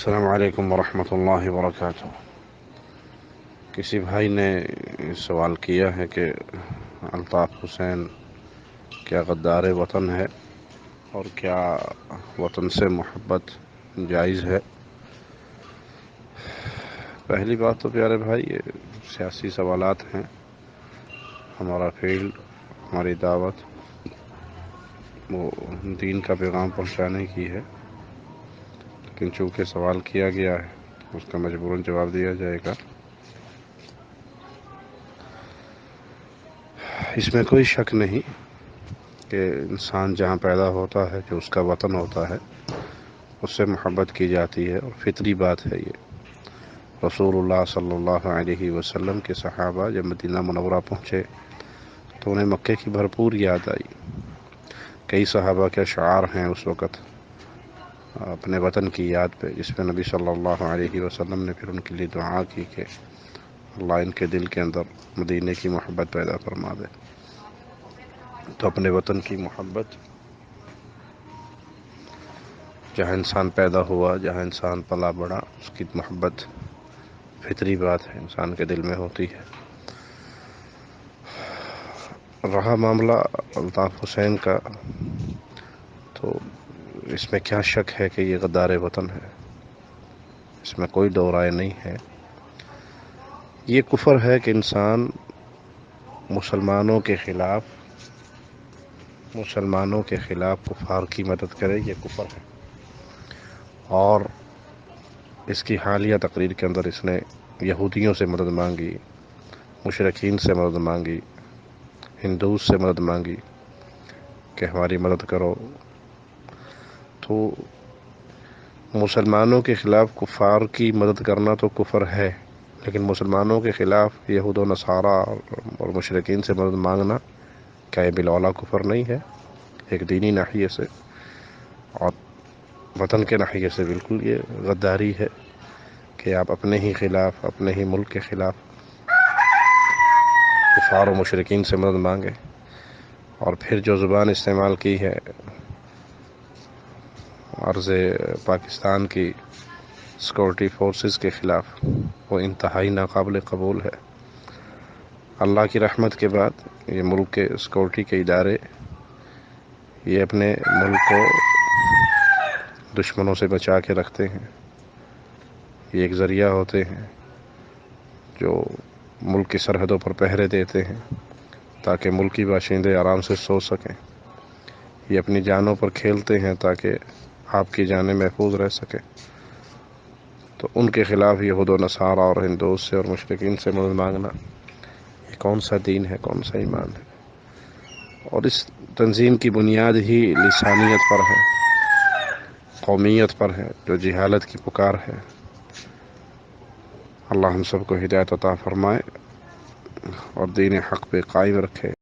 السلام علیکم ورحمۃ اللہ وبرکاتہ۔ کسی بھائی نے سوال کیا ہے کہ الطاف حسین کیا غدار وطن ہے اور کیا وطن سے محبت جائز ہے؟ پہلی بات تو پیارے بھائی، یہ سیاسی سوالات ہیں۔ ہمارا فیلڈ، ہماری دعوت وہ دین کا پیغام پہنچانے کی ہے، لیکن چونکہ سوال کیا گیا ہے اس کا مجبوراً جواب دیا جائے گا۔ اس میں کوئی شک نہیں کہ انسان جہاں پیدا ہوتا ہے، جو اس کا وطن ہوتا ہے، اس سے محبت کی جاتی ہے اور فطری بات ہے یہ۔ رسول اللہ صلی اللہ علیہ وسلم کے صحابہ جب مدینہ منورہ پہنچے تو انہیں مکے کی بھرپور یاد آئی۔ کئی صحابہ کے اشعار ہیں اس وقت اپنے وطن کی یاد پہ، جس پہ نبی صلی اللہ علیہ وسلم نے پھر ان کے لیے دعا کی کہ اللہ ان کے دل کے اندر مدینے کی محبت پیدا فرما دے۔ تو اپنے وطن کی محبت، جہاں انسان پیدا ہوا، جہاں انسان پلا بڑھا، اس کی محبت فطری بات ہے، انسان کے دل میں ہوتی ہے۔ رہا معاملہ الطاف حسین کا، تو اس میں کیا شک ہے کہ یہ غدار وطن ہے؟ اس میں کوئی دو رائے نہیں ہے۔ یہ کفر ہے کہ انسان مسلمانوں کے خلاف کفار کی مدد کرے، یہ کفر ہے۔ اور اس کی حالیہ تقریر کے اندر اس نے یہودیوں سے مدد مانگی، مشرکین سے مدد مانگی، ہندوز سے مدد مانگی کہ ہماری مدد کرو۔ تو مسلمانوں کے خلاف کفار کی مدد کرنا تو کفر ہے، لیکن مسلمانوں کے خلاف یہود و نصارہ اور مشرکین سے مدد مانگنا کیا یہ بالاولا کفر نہیں ہے؟ ایک دینی ناحیے سے اور وطن کے ناحیے سے بالکل یہ غداری ہے کہ آپ اپنے ہی خلاف، اپنے ہی ملک کے خلاف کفار و مشرکین سے مدد مانگے۔ اور پھر جو زبان استعمال کی ہے عرض پاکستان کی سیکورٹی فورسز کے خلاف، وہ انتہائی ناقابل قبول ہے۔ اللہ کی رحمت کے بعد یہ ملک کے سیکورٹی کے ادارے یہ اپنے ملک کو دشمنوں سے بچا کے رکھتے ہیں۔ یہ ایک ذریعہ ہوتے ہیں جو ملک کی سرحدوں پر پہرے دیتے ہیں تاکہ ملکی باشندے آرام سے سو سکیں۔ یہ اپنی جانوں پر کھیلتے ہیں تاکہ آپ کی جانیں محفوظ رہ سکیں۔ تو ان کے خلاف یہود و نصارہ اور ہندوز سے اور مشرکین سے مدد مانگنا یہ کون سا دین ہے، کون سا ایمان ہے؟ اور اس تنظیم کی بنیاد ہی لسانیت پر ہے، قومیت پر ہے، جو جہالت کی پکار ہے۔ اللہ ہم سب کو ہدایت عطا فرمائے اور دین حق پہ قائم رکھے۔